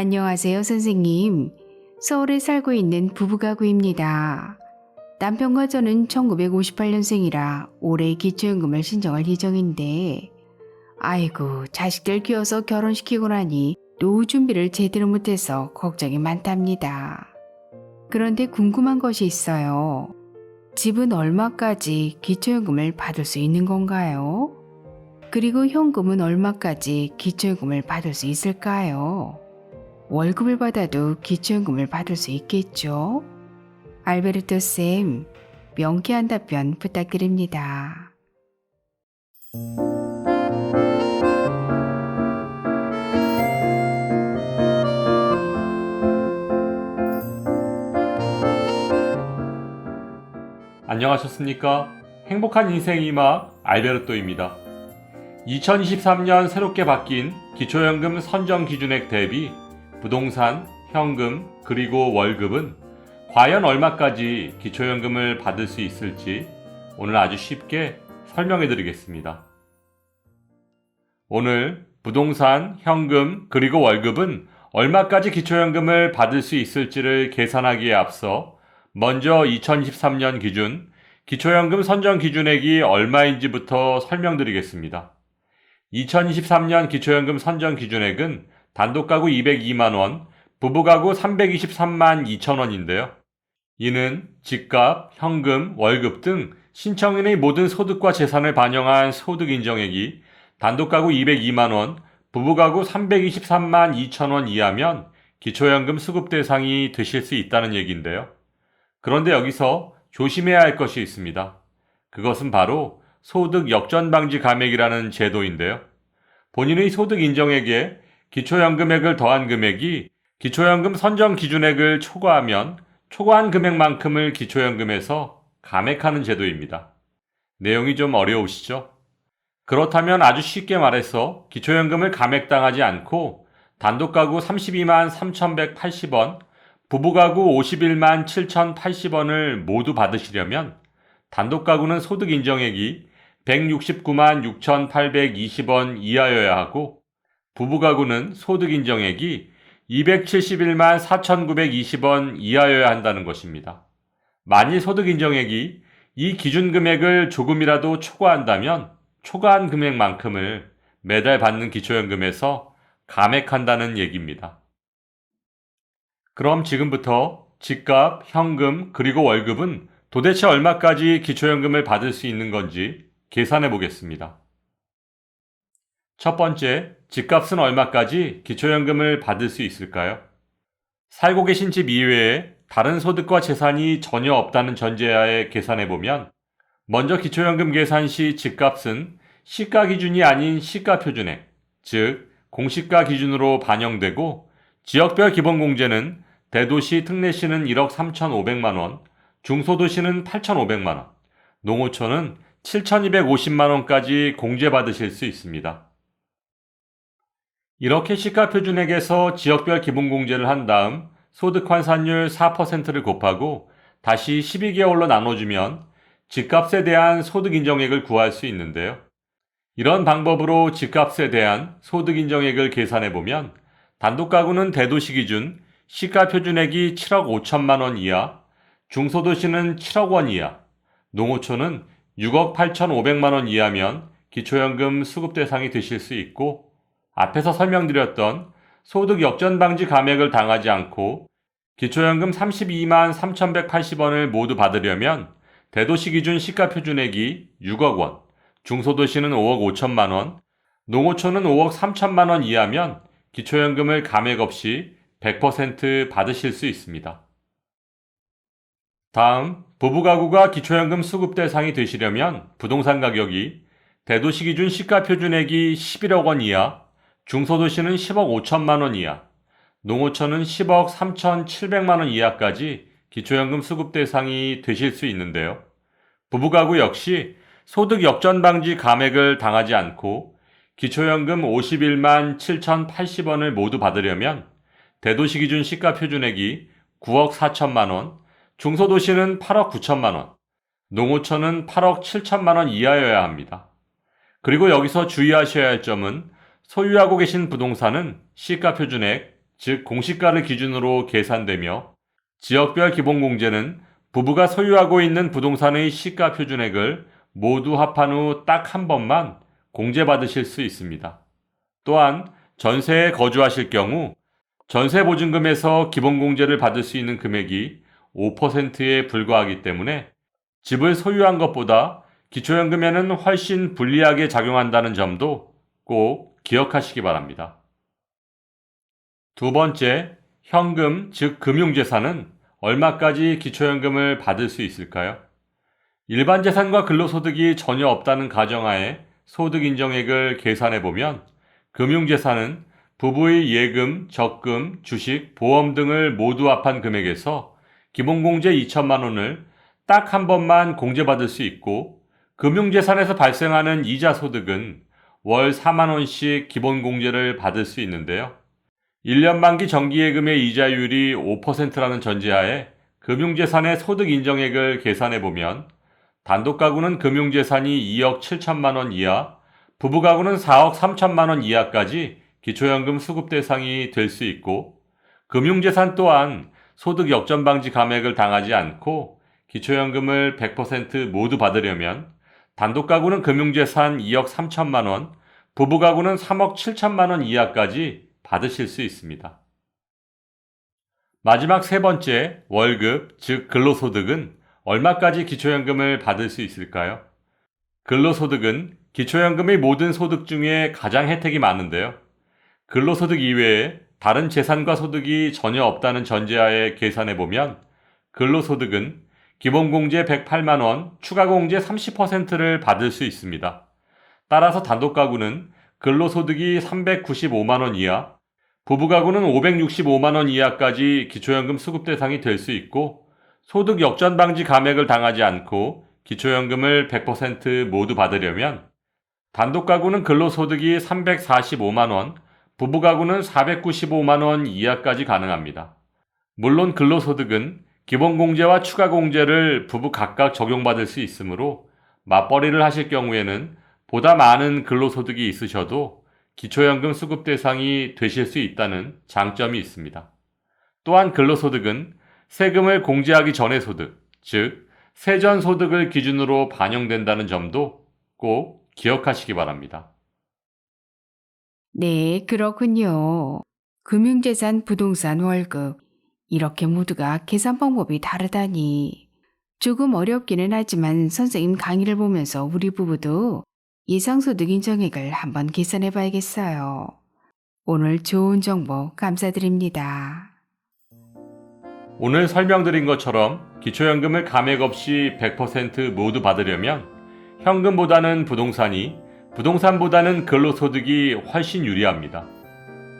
안녕하세요, 선생님. 서울에 살고 있는 부부가구입니다. 남편과 저는 1958년생이라 올해 기초연금을 신청할 예정인데, 아이고, 자식들 키워서 결혼시키고 나니 노후 준비를 제대로 못해서 걱정이 많답니다. 그런데 궁금한 것이 있어요. 집은 얼마까지 기초연금을 받을 수 있는 건가요? 그리고 현금은 얼마까지 기초연금을 받을 수 있을까요? 월급을 받아도 기초연금을 받을 수 있겠죠? 알베르토 쌤, 명쾌한 답변 부탁드립니다. 안녕하셨습니까? 행복한 인생 이막 알베르토입니다. 2023년 새롭게 바뀐 기초연금 선정 기준액 대비 부동산, 현금, 그리고 월급은 과연 얼마까지 기초연금을 받을 수 있을지 오늘 아주 쉽게 설명해 드리겠습니다. 오늘 부동산, 현금, 그리고 월급은 얼마까지 기초연금을 받을 수 있을지를 계산하기에 앞서 먼저 2023년 기준 기초연금 선정 기준액이 얼마인지부터 설명드리겠습니다. 2023년 기초연금 선정 기준액은 단독가구 202만원, 부부가구 323만 2천원인데요. 이는 집값, 현금, 월급 등 신청인의 모든 소득과 재산을 반영한 소득 인정액이 단독가구 202만원, 부부가구 323만 2천원 이하면 기초연금 수급 대상이 되실 수 있다는 얘기인데요. 그런데 여기서 조심해야 할 것이 있습니다. 그것은 바로 소득 역전 방지 감액이라는 제도인데요. 본인의 소득 인정액에 기초연금액을 더한 금액이 기초연금 선정 기준액을 초과하면 초과한 금액만큼을 기초연금에서 감액하는 제도입니다. 내용이 좀 어려우시죠? 그렇다면 아주 쉽게 말해서 기초연금을 감액당하지 않고 단독가구 32만 3,180원, 부부가구 51만 7,080원을 모두 받으시려면 단독가구는 소득 인정액이 169만 6,820원 이하여야 하고 부부가구는 소득 인정액이 271만 4,920원 이하여야 한다는 것입니다. 만일 소득 인정액이 이 기준 금액을 조금이라도 초과한다면 초과한 금액만큼을 매달 받는 기초연금에서 감액한다는 얘기입니다. 그럼 지금부터 집값, 현금, 그리고 월급은 도대체 얼마까지 기초연금을 받을 수 있는 건지 계산해 보겠습니다. 첫 번째, 집값은 얼마까지 기초연금을 받을 수 있을까요? 살고 계신 집 이외에 다른 소득과 재산이 전혀 없다는 전제하에 계산해 보면 먼저 기초연금 계산 시 집값은 시가 기준이 아닌 시가 표준액, 즉 공시가 기준으로 반영되고 지역별 기본공제는 대도시 특례시는 1억 3,500만 원, 중소도시는 8,500만 원, 농어촌은 7,250만 원까지 공제받으실 수 있습니다. 이렇게 시가표준액에서 지역별 기본공제를 한 다음 소득 환산율 4%를 곱하고 다시 12개월로 나눠주면 집값에 대한 소득 인정액을 구할 수 있는데요. 이런 방법으로 집값에 대한 소득 인정액을 계산해보면 단독가구는 대도시 기준 시가표준액이 7억 5천만 원 이하, 중소도시는 7억 원 이하, 농어촌은 6억 8,500만 원 이하면 기초연금 수급 대상이 되실 수 있고 앞에서 설명드렸던 소득 역전 방지 감액을 당하지 않고 기초연금 32만 3,180원을 모두 받으려면 대도시 기준 시가표준액이 6억 원, 중소도시는 5억 5천만 원, 농어촌은 5억 3천만 원 이하면 기초연금을 감액 없이 100% 받으실 수 있습니다. 다음, 부부가구가 기초연금 수급 대상이 되시려면 부동산 가격이 대도시 기준 시가표준액이 11억 원 이하, 중소도시는 10억 5천만 원 이하, 농어촌은 10억 3,700만 원 이하까지 기초연금 수급 대상이 되실 수 있는데요. 부부가구 역시 소득 역전 방지 감액을 당하지 않고 기초연금 51만 7,080원을 모두 받으려면 대도시 기준 시가표준액이 9억 4천만 원, 중소도시는 8억 9천만 원, 농어촌은 8억 7천만 원 이하여야 합니다. 그리고 여기서 주의하셔야 할 점은 소유하고 계신 부동산은 시가표준액, 즉 공시가를 기준으로 계산되며 지역별 기본공제는 부부가 소유하고 있는 부동산의 시가 표준액을 모두 합한 후 딱 한 번만 공제받으실 수 있습니다. 또한 전세에 거주하실 경우 전세보증금에서 기본공제를 받을 수 있는 금액이 5%에 불과하기 때문에 집을 소유한 것보다 기초연금에는 훨씬 불리하게 작용한다는 점도 꼭 기억하시기 바랍니다. 두 번째, 현금, 즉 금융재산은 얼마까지 기초연금을 받을 수 있을까요? 일반 재산과 근로소득이 전혀 없다는 가정하에 소득 인정액을 계산해 보면 금융재산은 부부의 예금, 적금, 주식, 보험 등을 모두 합한 금액에서 기본공제 2천만 원을 딱 한 번만 공제받을 수 있고 금융재산에서 발생하는 이자 소득은 월 4만 원씩 기본공제를 받을 수 있는데요. 1년 만기 정기예금의 이자율이 5%라는 전제하에 금융재산의 소득 인정액을 계산해 보면 단독가구는 금융재산이 2억 7천만 원 이하, 부부가구는 4억 3천만 원 이하까지 기초연금 수급 대상이 될 수 있고 금융재산 또한 소득 역전방지 감액을 당하지 않고 기초연금을 100% 모두 받으려면 단독가구는 금융재산 2억 3천만 원, 부부가구는 3억 7천만 원 이하까지 받으실 수 있습니다. 마지막 세 번째, 월급, 즉 근로소득은 얼마까지 기초연금을 받을 수 있을까요? 근로소득은 기초연금의 모든 소득 중에 가장 혜택이 많은데요. 근로소득 이외에 다른 재산과 소득이 전혀 없다는 전제하에 계산해보면 근로소득은 기본공제 108만 원, 추가공제 30%를 받을 수 있습니다. 따라서 단독가구는 근로소득이 395만 원 이하, 부부가구는 565만 원 이하까지 기초연금 수급 대상이 될 수 있고 소득 역전방지 감액을 당하지 않고 기초연금을 100% 모두 받으려면 단독가구는 근로소득이 345만 원, 부부가구는 495만 원 이하까지 가능합니다. 물론 근로소득은 기본공제와 추가공제를 부부 각각 적용받을 수 있으므로 맞벌이를 하실 경우에는 보다 많은 근로소득이 있으셔도 기초연금 수급 대상이 되실 수 있다는 장점이 있습니다. 또한 근로소득은 세금을 공제하기 전의 소득, 즉 세전 소득을 기준으로 반영된다는 점도 꼭 기억하시기 바랍니다. 네, 그렇군요. 금융재산, 부동산, 월급. 이렇게 모두가 계산 방법이 다르다니. 조금 어렵기는 하지만 선생님 강의를 보면서 우리 부부도 예상소득 인정액을 한번 계산해 봐야겠어요. 오늘 좋은 정보 감사드립니다. 오늘 설명드린 것처럼 기초연금을 감액 없이 100% 모두 받으려면 현금보다는 부동산이, 부동산보다는 근로소득이 훨씬 유리합니다.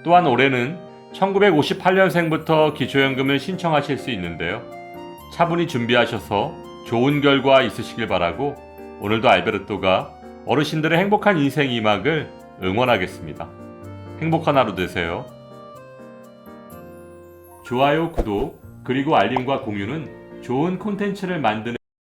또한 올해는 1958년생부터 기초연금을 신청하실 수 있는데요. 차분히 준비하셔서 좋은 결과 있으시길 바라고 오늘도 알베르토가 어르신들의 행복한 인생 2막을 응원하겠습니다. 행복한 하루 되세요. 좋아요, 구독, 그리고 알림과 공유는 좋은 콘텐츠를 만드는